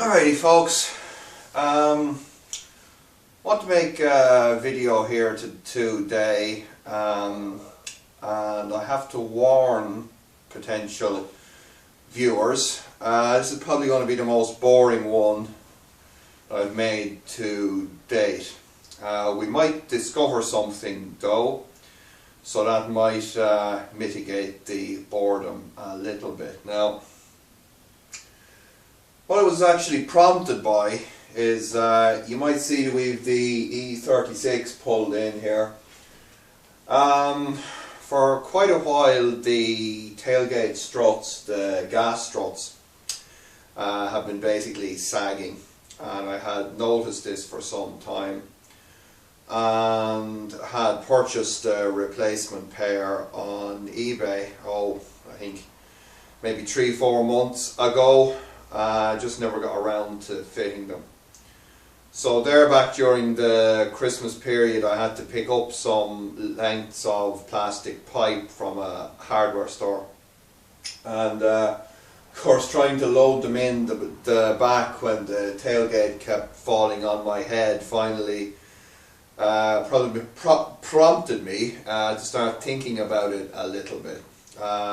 Alrighty folks, want to make a video here today, and I have to warn potential viewers, this is probably going to be the most boring one I've made to date. We might discover something though, so that might mitigate the boredom a little bit. Now, what I was actually prompted by is, you might see we've the E36 pulled in here. For quite a while the tailgate struts, the gas struts, have been basically sagging, and I had noticed this for some time and had purchased a replacement pair on eBay, I think maybe 3-4 months ago. Just never got around to fitting them. So there, back during the Christmas period, I had to pick up some lengths of plastic pipe from a hardware store, and of course trying to load them in the back when the tailgate kept falling on my head finally prompted me to start thinking about it a little bit.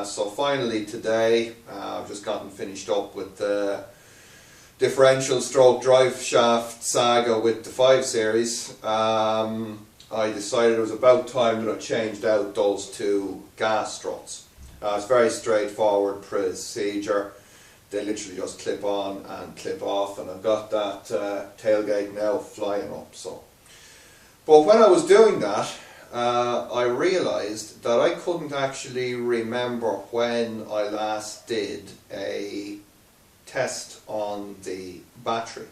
So finally today, I've just gotten finished up with the differential stroke drive shaft saga with the 5 series. I decided it was about time that I changed out those two gas struts. It's very straightforward procedure. They literally just clip on and clip off, and I've got that tailgate now flying up. But when I was doing that, I realized that I couldn't actually remember when I last did a test on the battery.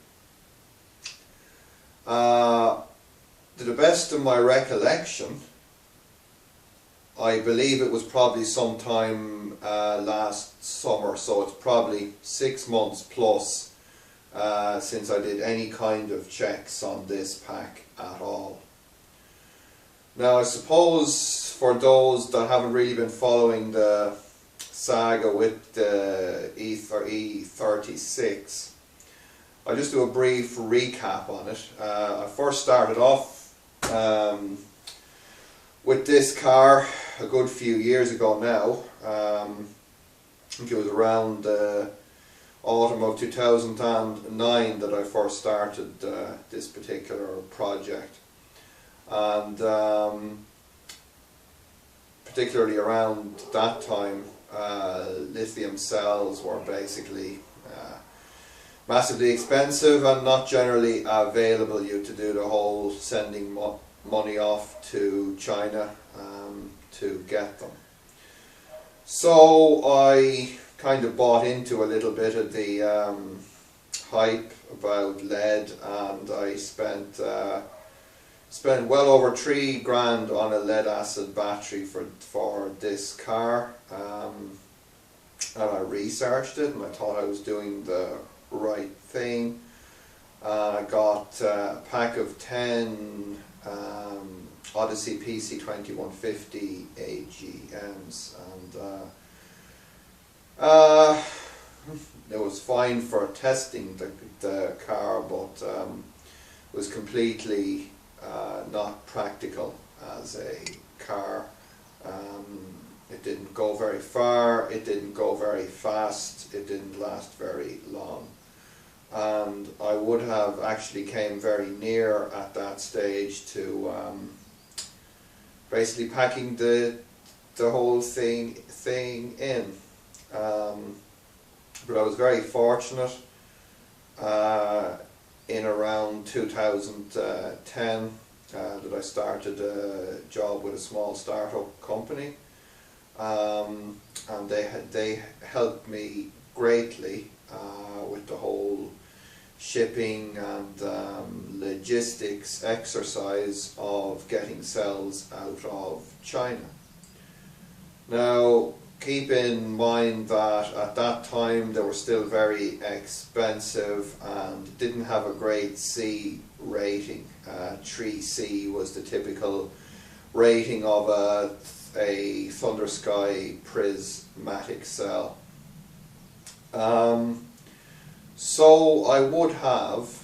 To the best of my recollection, I believe it was probably sometime last summer, so it's probably 6 months plus since I did any kind of checks on this pack at all. Now, I suppose for those that haven't really been following the saga with the E36, I'll just do a brief recap on it. I first started off with this car a good few years ago now. I think it was around the autumn of 2009 that I first started this particular project. And particularly around that time, lithium cells were basically massively expensive and not generally available to do the whole sending money off to China to get them. So I kind of bought into a little bit of the hype about lead, and I spent well over $3,000 on a lead acid battery for this car, and I researched it and I thought I was doing the right thing. I got a pack of 10 Odyssey PC2150 AGMs, and it was fine for testing the car, but was completely not practical as a car. It didn't go very far, it didn't go very fast, it didn't last very long, and I would have actually came very near at that stage to basically packing the whole thing in. But I was very fortunate. In around 2010 that I started a job with a small startup company, and they helped me greatly with the whole shipping and logistics exercise of getting cells out of China. Now, keep in mind that at that time they were still very expensive and didn't have a great C rating. 3C was the typical rating of a Thunder Sky prismatic cell. So I would have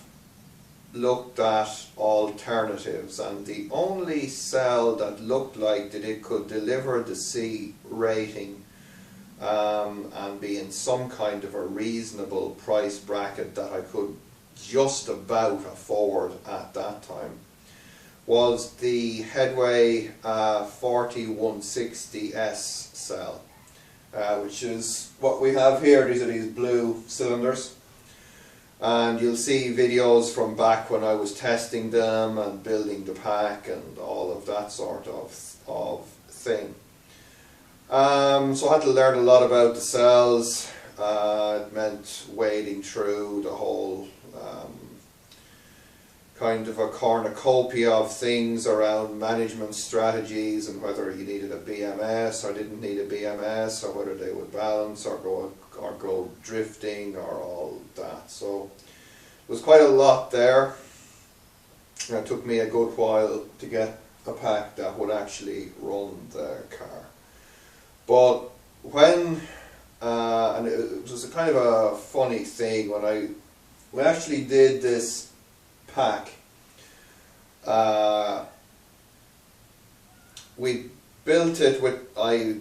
looked at alternatives, and the only cell that looked like that it could deliver the C rating and be in some kind of a reasonable price bracket that I could just about afford at that time was the Headway 4160S cell, which is what we have here. These are these blue cylinders, and you'll see videos from back when I was testing them and building the pack and all of that sort of thing. So I had to learn a lot about the cells. It meant wading through the whole kind of a cornucopia of things around management strategies, and whether you needed a BMS or didn't need a BMS, or whether they would balance or go drifting or all that. So there was quite a lot there, and it took me a good while to get a pack that would actually run the car. But when, and it was a kind of a funny thing, when we actually did this pack, we built it with, I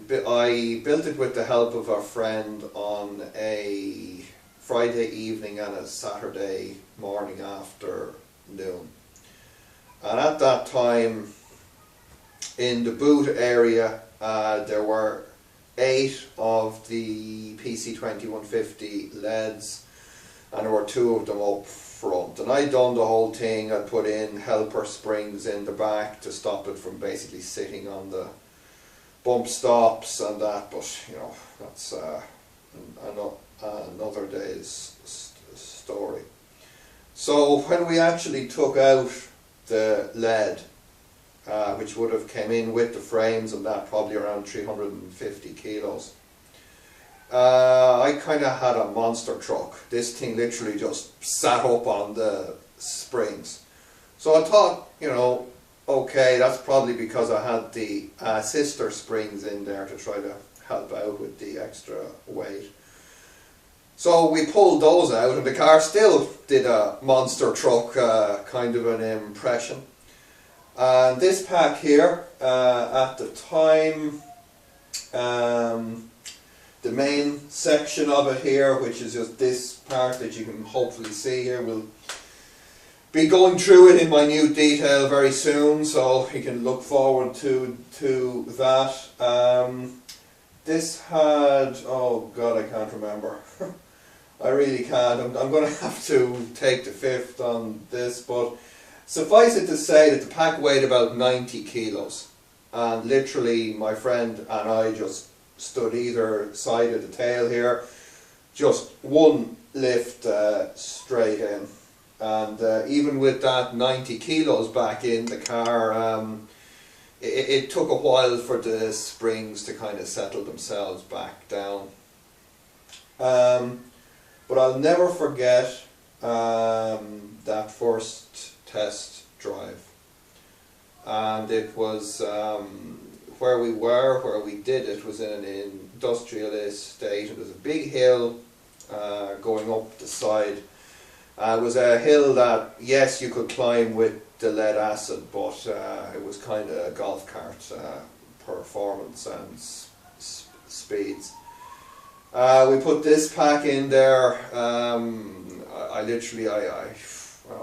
built it with the help of a friend on a Friday evening and a Saturday morning afternoon. And at that time, in the boot area, there were 8 of the PC2150 LEDs, and there were 2 of them up front. And I'd done the whole thing. I'd put in helper springs in the back to stop it from basically sitting on the bump stops and that, but you know, that's another day's story. So when we actually took out the LED, which would have come in with the frames and that, probably around 350 kilos. I kind of had a monster truck. This thing literally just sat up on the springs. So I thought, you know, okay, that's probably because I had the sister springs in there to try to help out with the extra weight. So we pulled those out, and the car still did a monster truck kind of an impression. And this pack here, at the time, the main section of it here, which is just this part that you can hopefully see here, we'll be going through it in minute detail very soon, so you can look forward to that. This had, oh god, I can't remember. I really can't. I'm going to have to take the fifth on this, but suffice it to say that the pack weighed about 90 kilos, and literally my friend and I just stood either side of the tail here, just one lift straight in, and even with that 90 kilos back in the car, it took a while for the springs to kind of settle themselves back down. But I'll never forget that first test drive, and it was where we did it was in an industrial estate, and there's a big hill going up the side. It was a hill that, yes, you could climb with the lead acid, but it was kind of golf cart performance and speeds. We put this pack in there. I literally,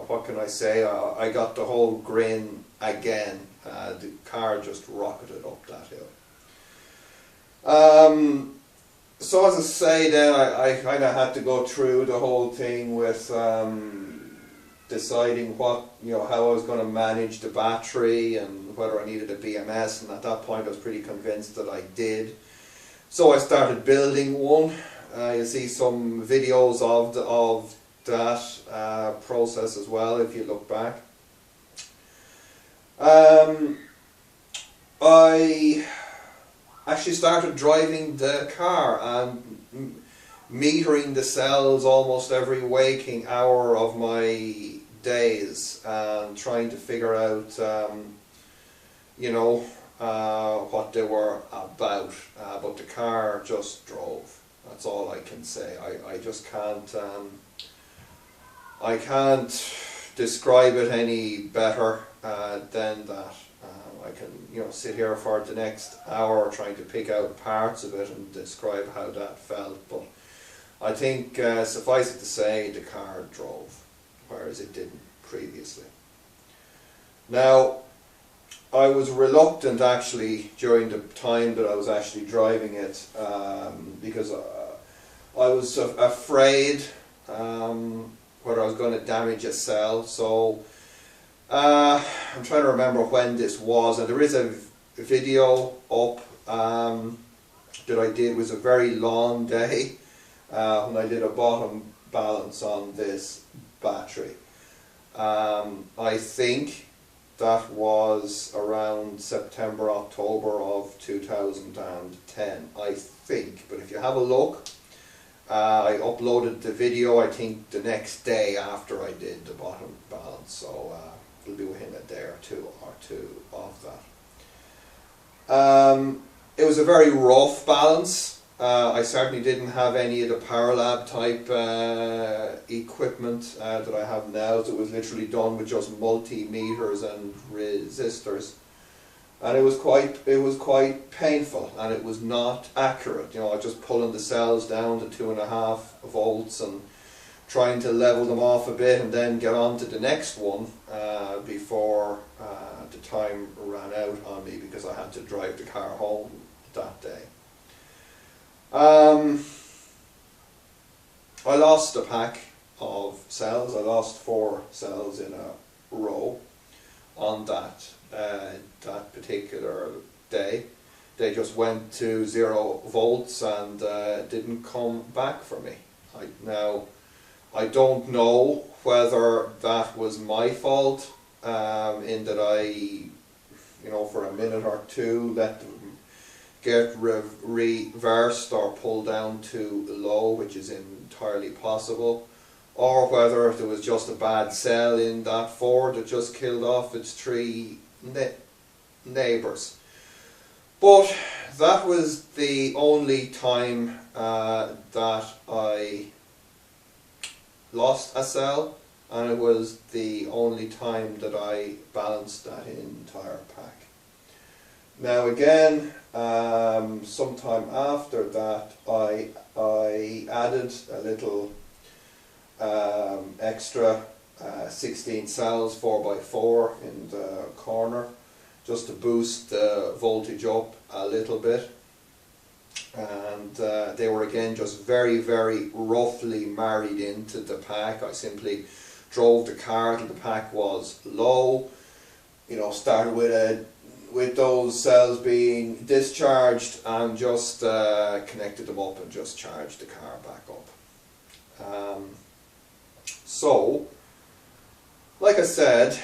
what can I say? I got the whole grin again. The car just rocketed up that hill. So as I say, then I kind of had to go through the whole thing with deciding what, you know, how I was going to manage the battery and whether I needed a BMS. And at that point, I was pretty convinced that I did. So I started building one. You'll see some videos of that process as well if you look back. I actually started driving the car and metering the cells almost every waking hour of my days and trying to figure out, you know, what they were about, but the car just drove. That's all I can say. I just can't I can't describe it any better than that. I can, you know, sit here for the next hour trying to pick out parts of it and describe how that felt, but I think suffice it to say the car drove, whereas it didn't previously. Now, I was reluctant actually during the time that I was actually driving it because I was afraid whether I was going to damage a cell. So I'm trying to remember when this was, and there is a video up that I did. It was a very long day when I did a bottom balance on this battery. I think that was around September, October of 2010, I think. But if you have a look, I uploaded the video, I think, the next day after I did the bottom balance. So it'll be within a day or two of that. It was a very rough balance. I certainly didn't have any of the Paralab type equipment that I have now. So it was literally done with just multimeters and resistors, and it was quite painful, and it was not accurate. You know, I was just pulling the cells down to 2.5 volts and trying to level them off a bit, and then get on to the next one before the time ran out on me, because I had to drive the car home that day. I lost a pack of cells. I lost 4 cells in a row on that particular day. They just went to 0 volts and didn't come back for me. I don't know whether that was my fault, in that I, you know, for a minute or two let them get reversed or pulled down too low, which is entirely possible, or whether there was just a bad cell in that Ford that just killed off its 3 neighbours. But that was the only time that I lost a cell, and it was the only time that I balanced that entire pack. Now again, sometime after that, I added a little extra 16 cells 4x4 in the corner, just to boost the voltage up a little bit. And they were again just very, very roughly married into the pack. I simply drove the car till the pack was low, you know, started with those cells being discharged, and just connected them up and just charged the car back up. So, like I said,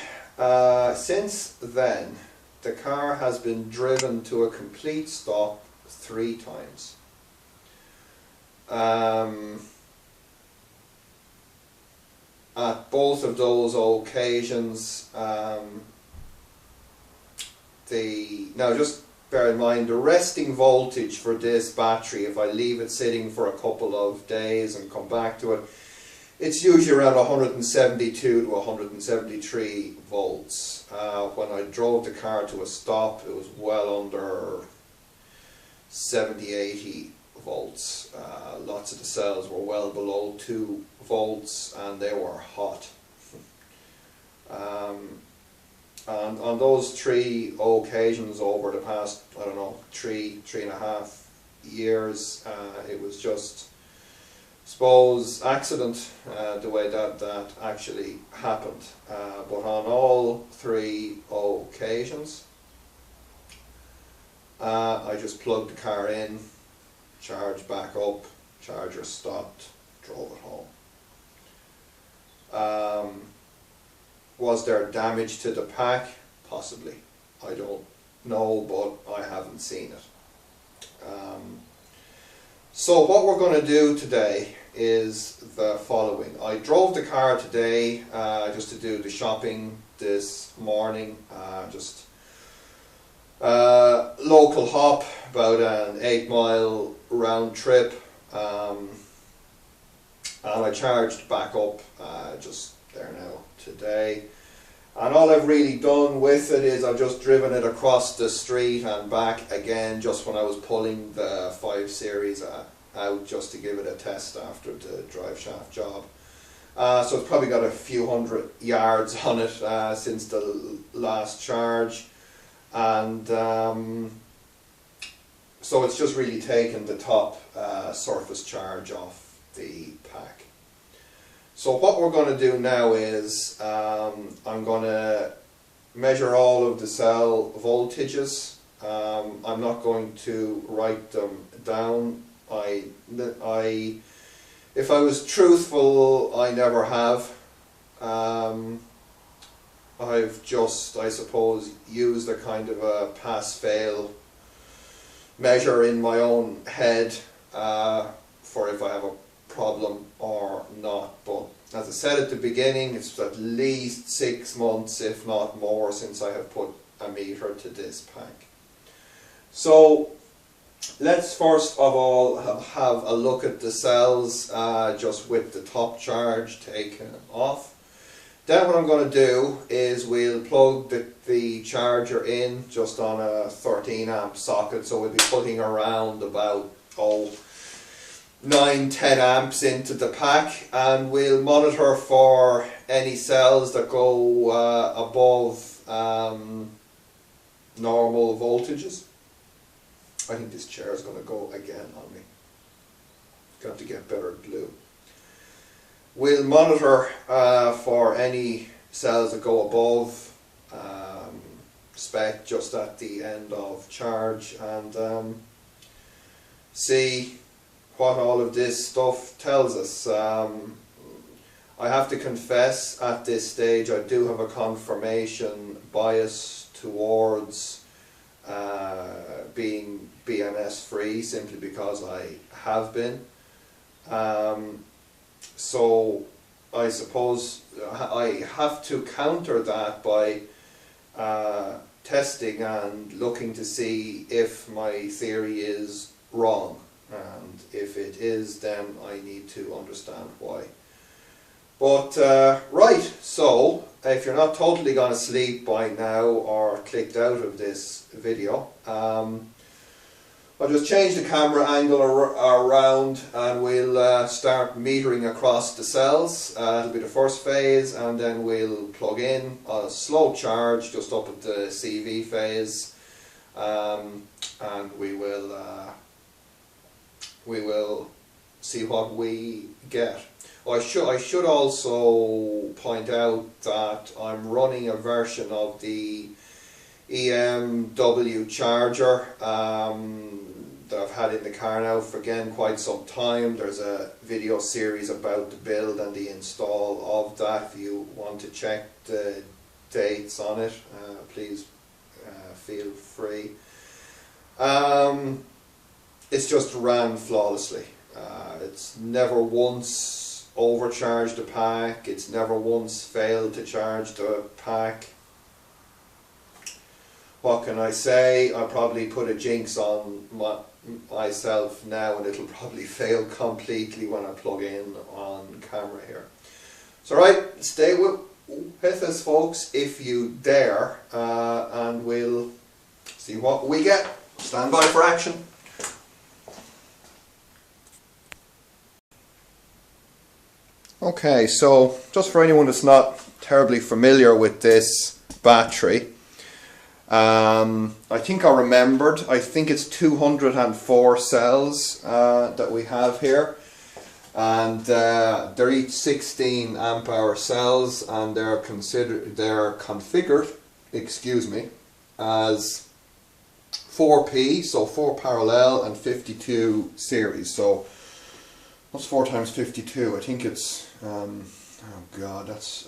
since then the car has been driven to a complete stop 3 times. At both of those occasions, now just bear in mind the resting voltage for this battery, if I leave it sitting for a couple of days and come back to it, it's usually around 172 to 173 volts. When I drove the car to a stop, it was well under 70-80 volts. Lots of the cells were well below 2 volts, and they were hot. And on those 3 occasions over the past, I don't know, 3.5 years, it was just, I suppose, accident the way that actually happened. But on all 3 occasions, I just plugged the car in, charged back up, charger stopped, drove it home. Was there damage to the pack? Possibly. I don't know, but I haven't seen it. So what we're going to do today is the following. I drove the car today just to do the shopping this morning, just local hop, about an 8-mile round trip. and I charged back up just there now today. And all I've really done with it is I've just driven it across the street and back again just when I was pulling the 5 Series out, just to give it a test after the drive shaft job. So it's probably got a few hundred yards on it since the last charge, and so it's just really taken the top surface charge off the pack. So what we're going to do now is I'm going to measure all of the cell voltages. I'm not going to write them down. If I was truthful, I never have. I've just, I suppose, used a kind of a pass-fail measure in my own head for if I have a problem or not. But as I said at the beginning, it's at least 6 months, if not more, since I have put a meter to this pack. So let's first of all have a look at the cells just with the top charge taken off. Then what I'm going to do is we'll plug the charger in just on a 13 amp socket, so we'll be putting around about 9-10 amps into the pack, and we'll monitor for any cells that go above normal voltages. I think this chair is going to go again on me. Got to get better glue. We'll monitor for any cells that go above spec just at the end of charge, and see what all of this stuff tells us. I have to confess at this stage I do have a confirmation bias towards being BMS-free, simply because I have been. So I suppose I have to counter that by testing and looking to see if my theory is wrong, and if it is, then I need to understand why. But right, so if you're not totally gone to sleep by now or clicked out of this video, I'll just change the camera angle around, and we'll start metering across the cells. It'll be the first phase, and then we'll plug in a slow charge just up at the CV phase, and we will see what we get. I should also point out that I'm running a version of the BMW charger that I've had in the car now for again quite some time. There's a video series about the build and the install of that. If you want to check the dates on it, please feel free. It's just ran flawlessly. It's never once overcharged the pack. It's never once failed to charge the pack. What can I say? I'll probably put a jinx on myself now, and it'll probably fail completely when I plug in on camera here. So right, stay with us folks if you dare, and we'll see what we get. Stand by for action. Okay, so just for anyone that's not terribly familiar with this battery, I think I remembered, I think it's 204 cells that we have here, and they're each 16 amp hour cells, and they're configured, excuse me, as 4P, so 4 parallel and 52 series. So what's 4 times 52? I think it's oh god, that's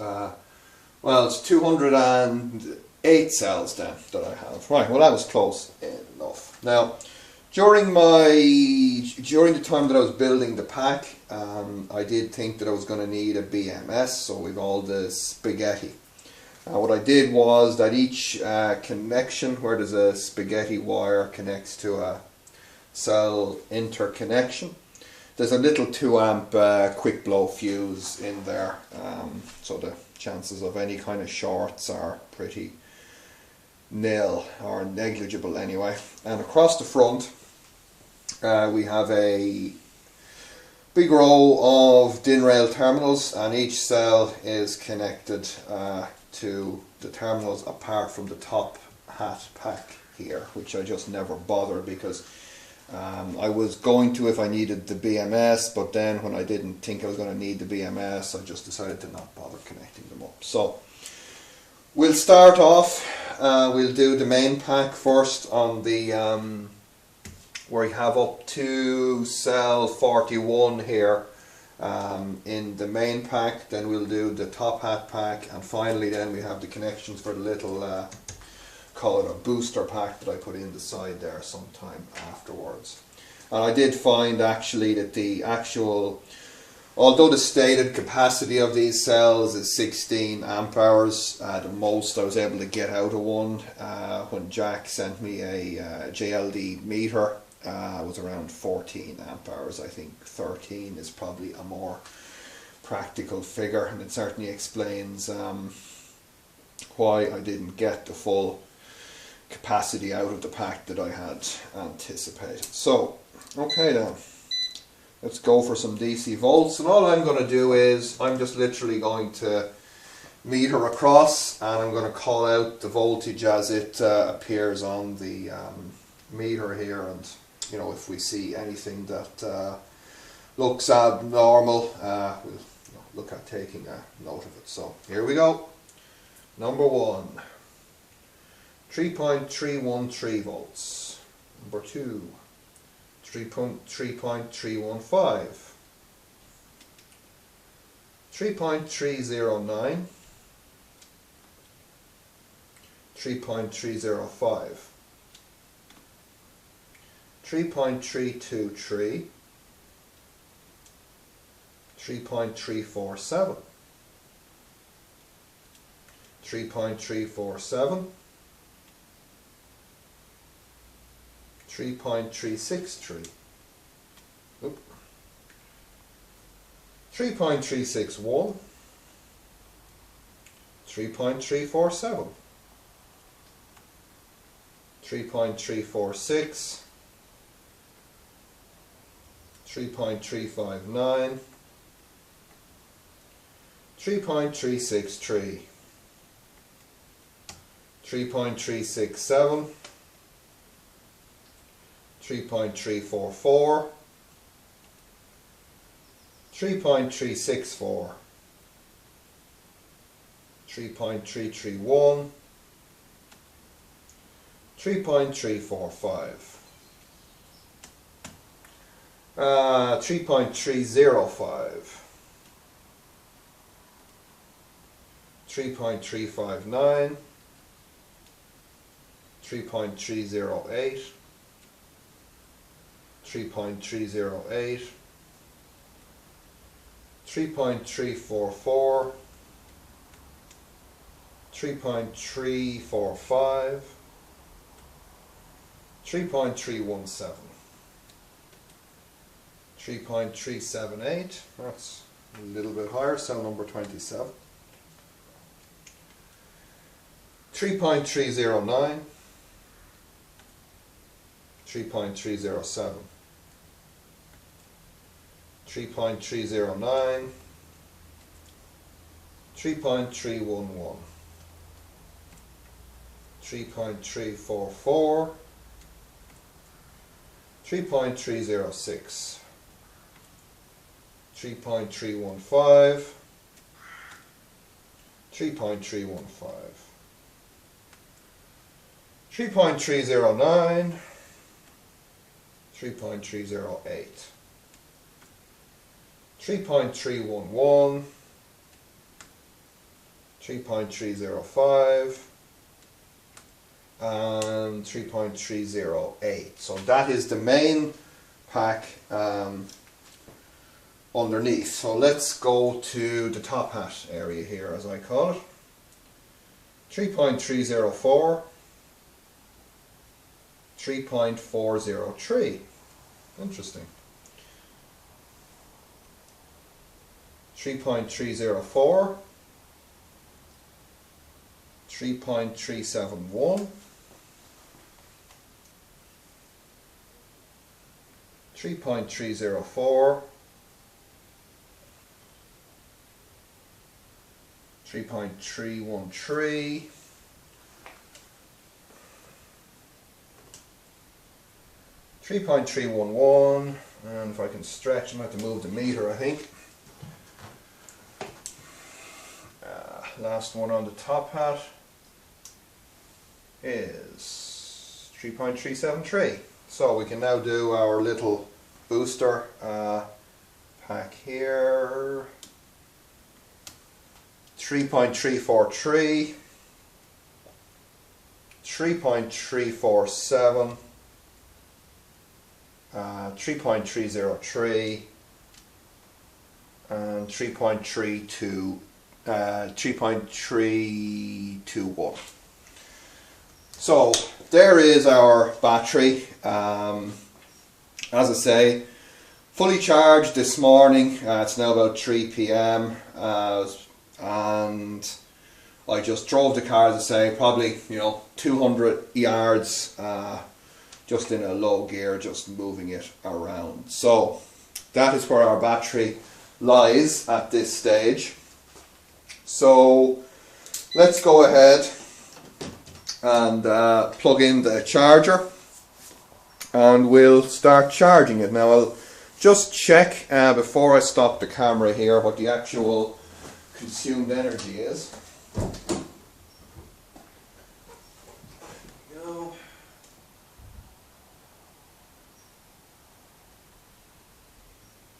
well, it's 208 cells then that I have. Right, well that was close enough. Now, during the time that I was building the pack, I did think that I was going to need a BMS, so with all the spaghetti. What I did was that each connection where there's a spaghetti wire connects to a cell interconnection. There's a little 2 amp quick blow fuse in there, so the chances of any kind of shorts are pretty nil, or negligible anyway. And across the front we have a big row of DIN rail terminals, and each cell is connected to the terminals apart from the top hat pack here, which I just never bothered because I was going to if I needed the BMS, but then when I didn't think I was going to need the BMS, I just decided to not bother connecting them up. So we'll start off, we'll do the main pack first on the where we have up to cell 41 here in the main pack. Then we'll do the top hat pack, and finally then we have the connections for the little call it a booster pack that I put in the side there sometime afterwards. And I did find actually that the actual, although the stated capacity of these cells is 16 amp hours, the most I was able to get out of one when Jack sent me a JLD meter was around 14 amp hours. I think 13 is probably a more practical figure, and it certainly explains why I didn't get the full capacity out of the pack that I had anticipated. So, okay then, let's go for some DC volts, and all I'm going to do is I'm just literally going to meter across, and I'm going to call out the voltage as it appears on the meter here, and you know, if we see anything that looks abnormal, we'll look at taking a note of it. So here we go. Number 1, 3.313 volts. Number 2, 3.315, 3.309, 3.305, 3.323, 3.347, 3.347, 3.363, 3.361, 3.347, 3.346, 3.359, 3.363, 3.367, 3.344, 3.364, 3.331, 3.345, 3.305, 3.359, 3.308, 3.308, 3.344, 3.345, 3.317, 3.378, that's a little bit higher, cell number 27, 3.309, 3.307, 3.309, 3.311, 3.344, 3.306, 3.315, 3.315, 3.309, 3.308, 3.311, 3.305, and 3.308. So that is the main pack underneath. So let's go to the top hat area here, as I call it. 3.304, 3.403. Interesting. 3.304, 3.371, 3.304, 3.313, 3.311, and if I can stretch, I'm going to have to move the meter, I think. Last one on the top hat is 3.373. So we can now do our little booster pack here. 3.343, 3.347, 3.303, and 3.321. So there is our battery. As I say, fully charged this morning. It's now about 3 p.m. And I just drove the car, as I say, probably 200 yards, just in a low gear, just moving it around. So that is where our battery lies at this stage. So let's go ahead and plug in the charger, and we'll start charging it. Now I'll just check before I stop the camera here what the actual consumed energy is.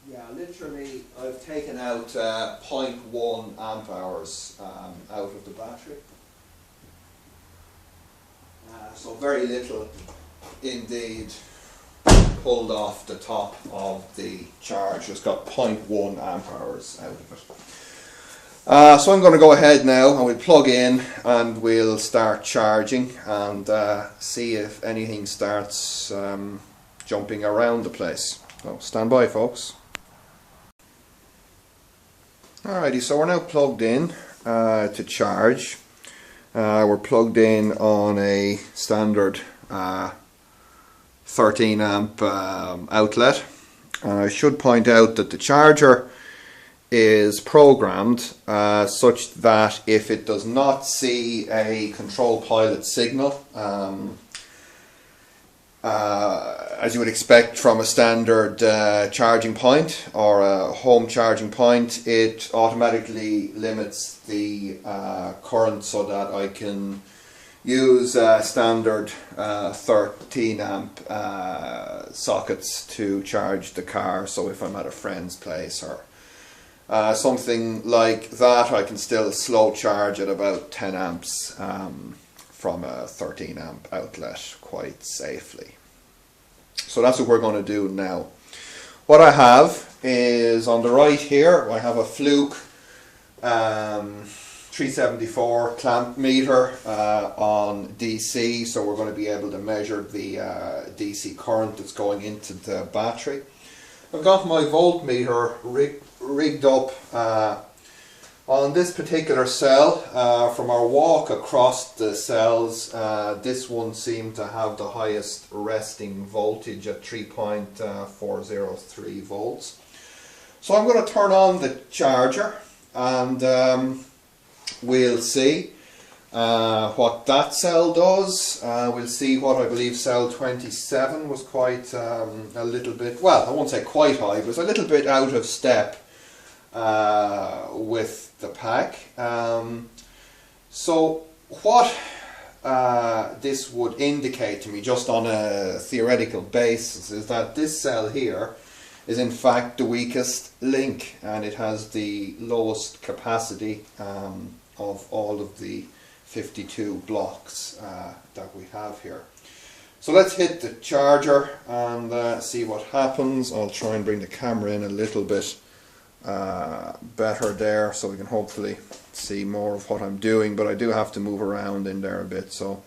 Yeah, literally I've taken out 0.1 amp hours out of the battery. So very little indeed pulled off the top of the charge. It's got 0.1 amp hours out of it. So I'm going to go ahead now and we'll plug in and we'll start charging and see if anything starts jumping around the place. So stand by, folks. Alrighty, so we're now plugged in to charge. We're plugged in on a standard 13 amp outlet. I should point out that the charger is programmed such that if it does not see a control pilot signal, as you would expect from a standard charging point or a home charging point, it automatically limits the current so that I can use standard 13 amp sockets to charge the car. So if I'm at a friend's place or something like that, I can still slow charge at about 10 amps from a 13 amp outlet quite safely. So that's what we're going to do now. What I have is on the right here, I have a Fluke 374 clamp meter on DC, so we're going to be able to measure the DC current that's going into the battery. I've got my voltmeter rigged up on this particular cell. From our walk across the cells, this one seemed to have the highest resting voltage at 3.403 volts. So I'm going to turn on the charger and we'll see what that cell does. We'll see what I believe cell 27 was quite a little bit, well, I won't say quite high, but it was a little bit out of step with the pack. So what this would indicate to me, just on a theoretical basis, is that this cell here is in fact the weakest link, and it has the lowest capacity of all of the 52 blocks that we have here. So let's hit the charger and see what happens. I'll try and bring the camera in a little bit better there so we can hopefully see more of what I'm doing, but I do have to move around in there a bit. So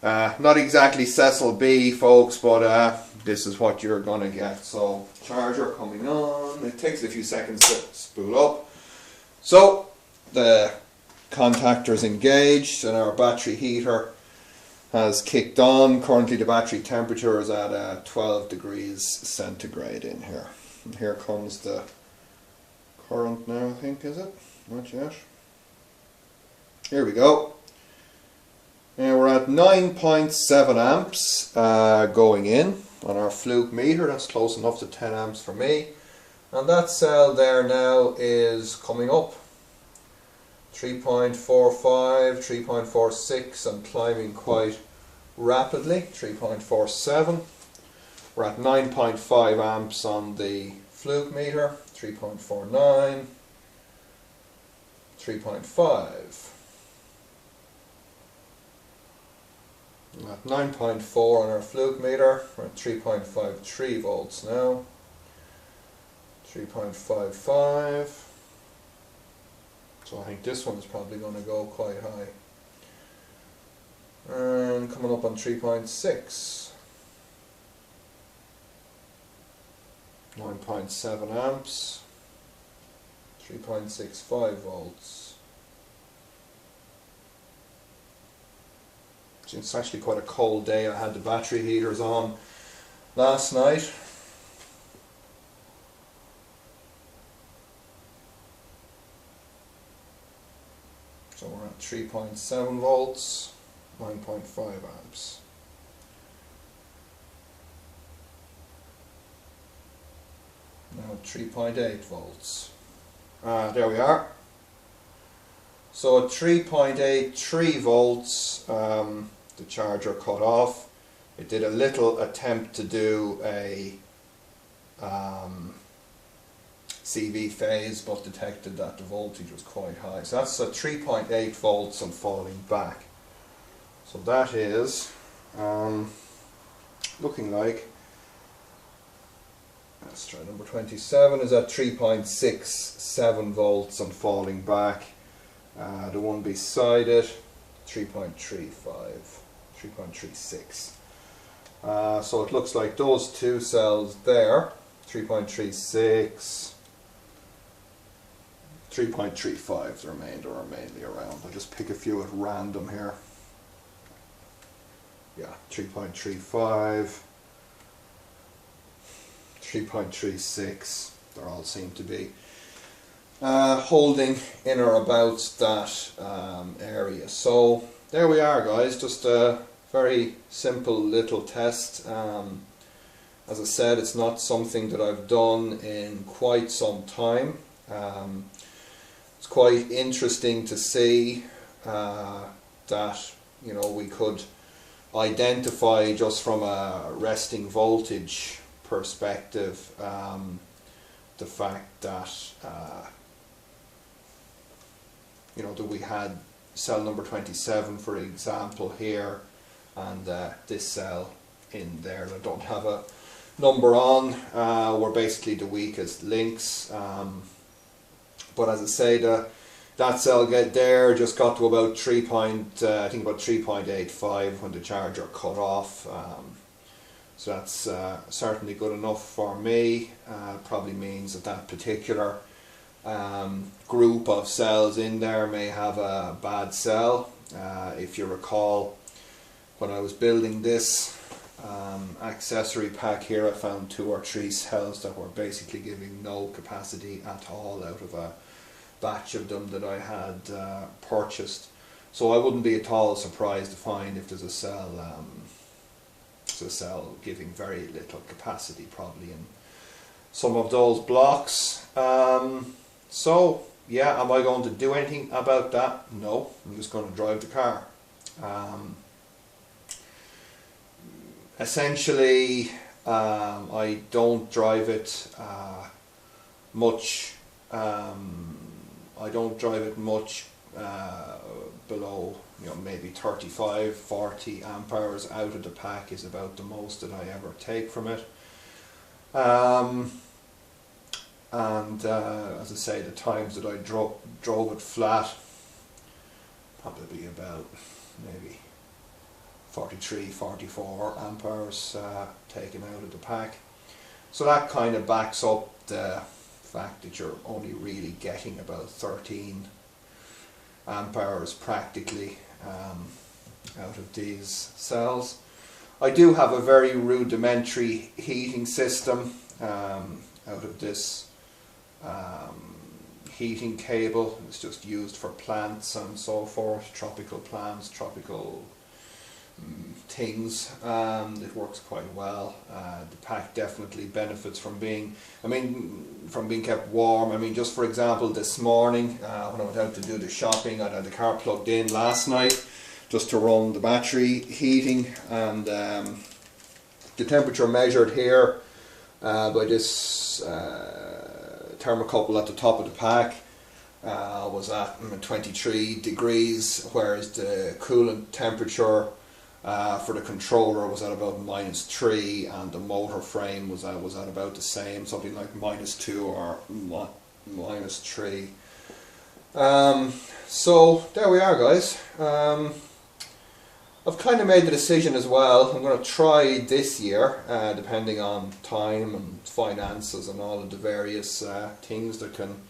Not exactly Cecil B, folks, but this is what you're gonna get. So charger coming on. It takes a few seconds to spool up. So the contactor's engaged and our battery heater has kicked on. Currently the battery temperature is at 12 degrees centigrade in here. And here comes the current now, I think, is it? Not yet. Here we go. And we're at 9.7 amps going in on our fluke meter. That's close enough to 10 amps for me. And that cell there now is coming up. 3.45, 3.46 and climbing quite rapidly. 3.47. We're at 9.5 amps on the fluke meter. 3.49. 3.5. At 9.4 on our fluke meter, we're at 3.53 volts now. 3.55. So I think this one is probably going to go quite high. And coming up on 3.6. 9.7 amps. 3.65 volts. It's actually quite a cold day. I had the battery heaters on last night. So we're at 3.7 volts, 9.5 amps. Now 3.8 volts. There we are. So at 3.83 volts, the charger cut off. It did a little attempt to do a CV phase, but detected that the voltage was quite high. So that's at 3.8 volts and falling back. So that is looking like, let's try number 27, is at 3.67 volts and falling back. The one beside it, 3.35, 3.36. So it looks like those two cells there, 3.36, 3.35, the remainder are mainly around. I'll just pick a few at random here. Yeah, 3.35, 3.36, they all seem to be holding in or about that area. So there we are, guys, just a very simple little test. As I said, it's not something that I've done in quite some time. It's quite interesting to see that, you know, we could identify just from a resting voltage perspective the fact that you know, that we had cell number 27, for example, here, and this cell in there. I don't have a number on. We're basically the weakest links. But as I say, that cell there just got to about 3.85 when the charger cut off. So that's certainly good enough for me. Probably means that that particular group of cells in there may have a bad cell. If you recall, when I was building this accessory pack here, I found 2 or 3 cells that were basically giving no capacity at all out of a batch of them that I had purchased. So I wouldn't be at all surprised to find if there's a cell giving very little capacity probably in some of those blocks. So yeah, am I going to do anything about that? No, I'm just going to drive the car. Essentially, I don't drive it much. I don't drive it much below, you know, maybe 35, 40 amp hours out of the pack is about the most that I ever take from it. And as I say, the times that I drove it flat, probably about maybe 43, 44 amp hours taken out of the pack. So that kind of backs up the fact that you're only really getting about 13 amp hours practically out of these cells. I do have a very rudimentary heating system out of this heating cable. It's just used for plants and so forth, tropical plants, tropical things. It works quite well. The pack definitely benefits from being, from being kept warm. I mean, just for example, this morning when I went out to do the shopping, I had the car plugged in last night just to run the battery heating, and the temperature measured here by this thermocouple at the top of the pack was at 23 degrees, whereas the coolant temperature for the controller was at about -3, and the motor frame was at about the same, something like -2 or -3. So there we are, guys. I've kind of made the decision as well. I'm going to try this year, depending on time and finances and all of the various things that can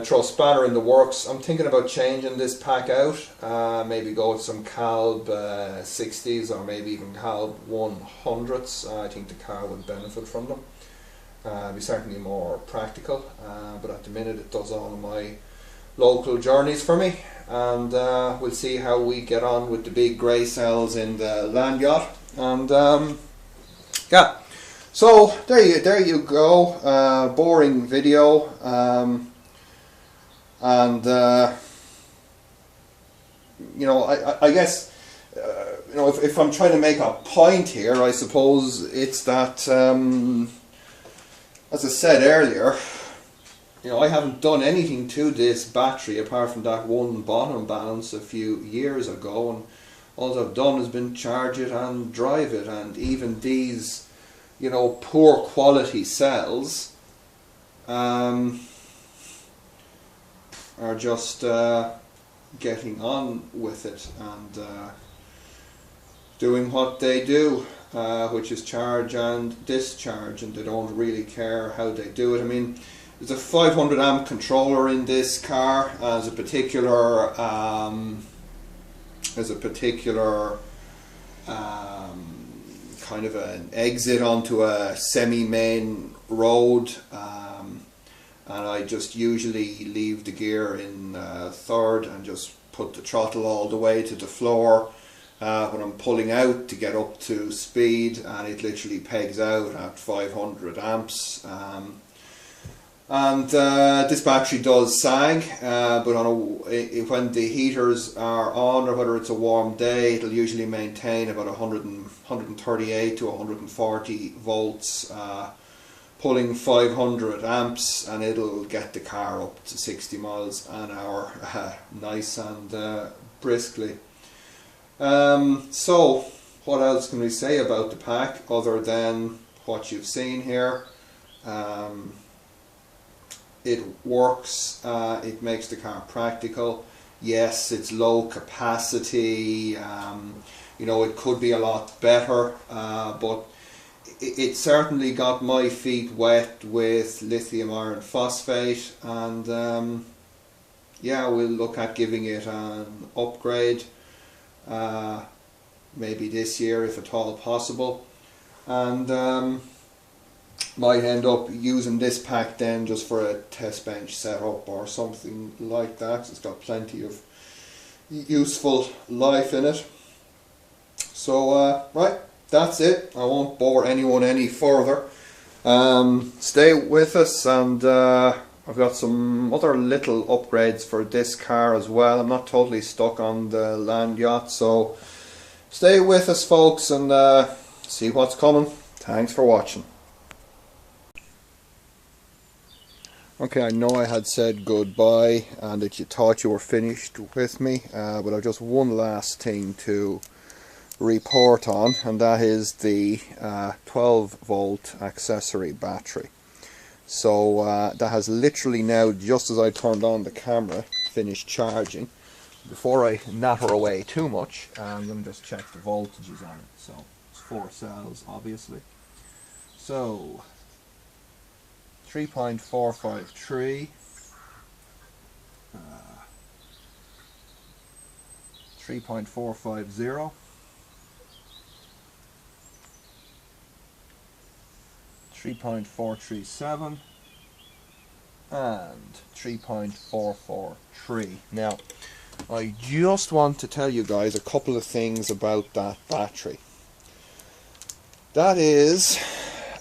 throw a spanner in the works. I'm thinking about changing this pack out, maybe go with some Calb 60s or maybe even Calb 100s. I think the car would benefit from them. It'd be certainly more practical, but at the minute it does all of my local journeys for me, and we'll see how we get on with the big grey cells in the land yacht. And yeah, so there you go. Boring video, and you know, I guess you know, if I'm trying to make a point here, I suppose it's that as I said earlier, you know, I haven't done anything to this battery apart from that one bottom balance a few years ago, and all I've done has been charge it and drive it. And even these, you know, poor quality cells are just getting on with it and doing what they do, which is charge and discharge, and they don't really care how they do it. I mean, there's a 500 amp controller in this car as a particular kind of an exit onto a semi-main road, and I just usually leave the gear in third and just put the throttle all the way to the floor when I'm pulling out to get up to speed, and it literally pegs out at 500 amps. And this battery does sag, but when the heaters are on, or whether it's a warm day, it'll usually maintain about 138 to 140 volts, pulling 500 amps, and it'll get the car up to 60 miles an hour, nice and briskly. So what else can we say about the pack other than what you've seen here? It works, it makes the car practical. Yes, it's low capacity, you know, it could be a lot better, but it certainly got my feet wet with lithium iron phosphate, and yeah, we'll look at giving it an upgrade, maybe this year if at all possible, and might end up using this pack then just for a test bench setup or something like that. It's got plenty of useful life in it. So right, that's it. I won't bore anyone any further. Stay with us, and I've got some other little upgrades for this car as well. I'm not totally stuck on the land yacht, so stay with us, folks, and see what's coming. Thanks for watching. Okay, I know I had said goodbye and that you thought you were finished with me, but I've just one last thing to report on, and that is the 12 volt accessory battery. So that has literally now, just as I turned on the camera, finished charging. before I natter away too much, I'm going to just check the voltages on it. So it's 4 cells, obviously. So 3.453, 3.450, 3.437, and 3.443. Now, I just want to tell you guys a couple of things about that battery. That is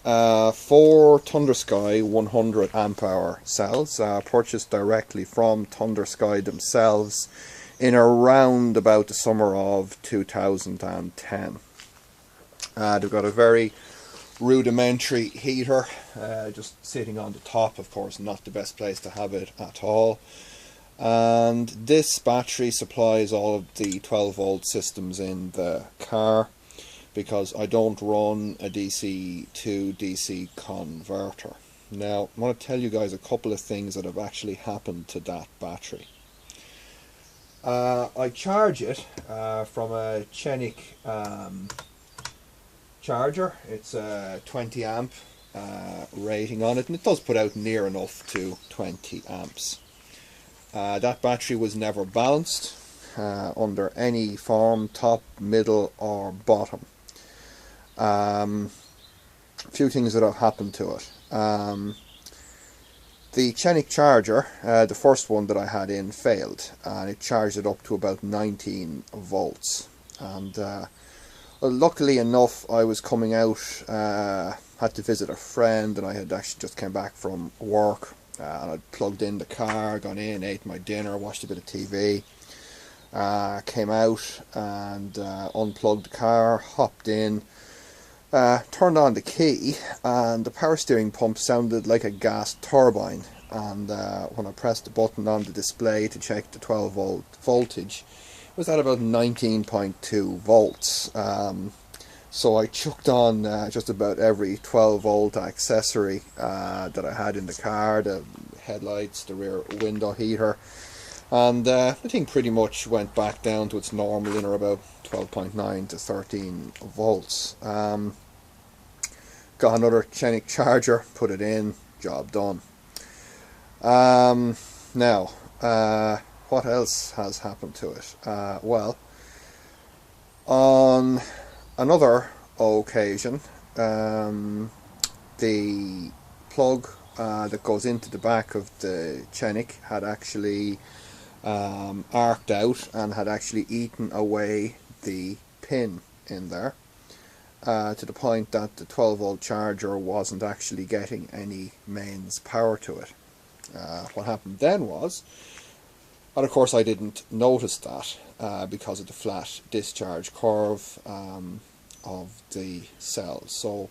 4 ThunderSky 100 amp hour cells, purchased directly from ThunderSky themselves in around about the summer of 2010. They've got a very rudimentary heater, just sitting on the top, of course, not the best place to have it at all. And this battery supplies all of the 12 volt systems in the car, because I don't run a DC to DC converter. Now, I want to tell you guys a couple of things that have actually happened to that battery. I charge it from a Chenik charger. It's a 20 amp rating on it, and it does put out near enough to 20 amps. That battery was never balanced under any form, top, middle or bottom. A few things that have happened to it. The Chenik charger, the first one that I had in, failed, and it charged it up to about 19 volts. And well, luckily enough, I was coming out, had to visit a friend, and I had actually just came back from work, and I'd plugged in the car, gone in, ate my dinner, watched a bit of TV, came out and unplugged the car, hopped in, turned on the key, and the power steering pump sounded like a gas turbine. And when I pressed the button on the display to check the 12 volt voltage, it was at about 19.2 volts. So I chucked on just about every 12 volt accessory that I had in the car, the headlights, the rear window heater, and the thing pretty much went back down to its normal in or about 12.9 to 13 volts. Got another Chenik charger, put it in, job done. Now, what else has happened to it? Well, on another occasion, the plug that goes into the back of the Chenik had actually arced out and had actually eaten away the pin in there, to the point that the 12 volt charger wasn't actually getting any mains power to it. What happened then was, and of course I didn't notice that because of the flat discharge curve of the cells. So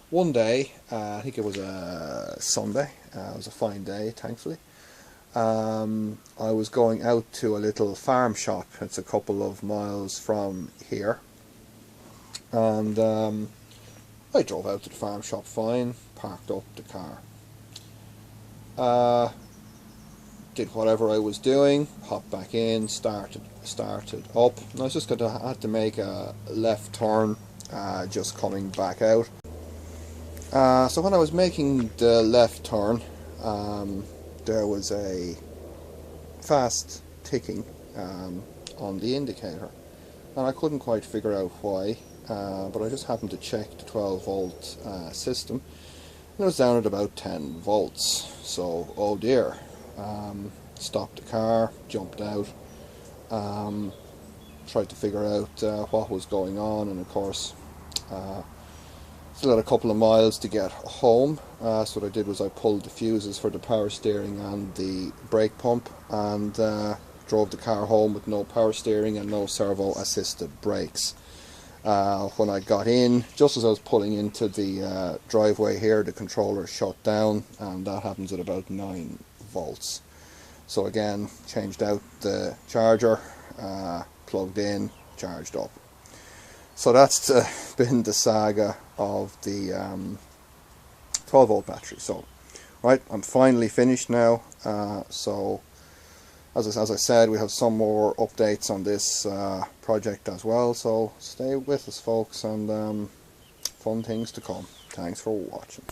one day, I think it was a Sunday, it was a fine day thankfully, I was going out to a little farm shop. It's a couple of miles from here, and I drove out to the farm shop fine, parked up the car, did whatever I was doing, hopped back in, started up, and I was just going to have to make a left turn, just coming back out. So when I was making the left turn, there was a fast ticking on the indicator, and I couldn't quite figure out why, but I just happened to check the 12 volt system, and it was down at about 10 volts. So, oh dear. Stopped the car, jumped out, tried to figure out what was going on, and of course still had a couple of miles to get home. So what I did was I pulled the fuses for the power steering and the brake pump, and drove the car home with no power steering and no servo assisted brakes. When I got in, just as I was pulling into the driveway here, the controller shut down, and that happens at about 9 volts. So again, changed out the charger, plugged in, charged up. So that's been the saga of the 12 volt battery. So, right, I'm finally finished now. So as I said, we have some more updates on this project as well, so stay with us folks, and fun things to come. Thanks for watching.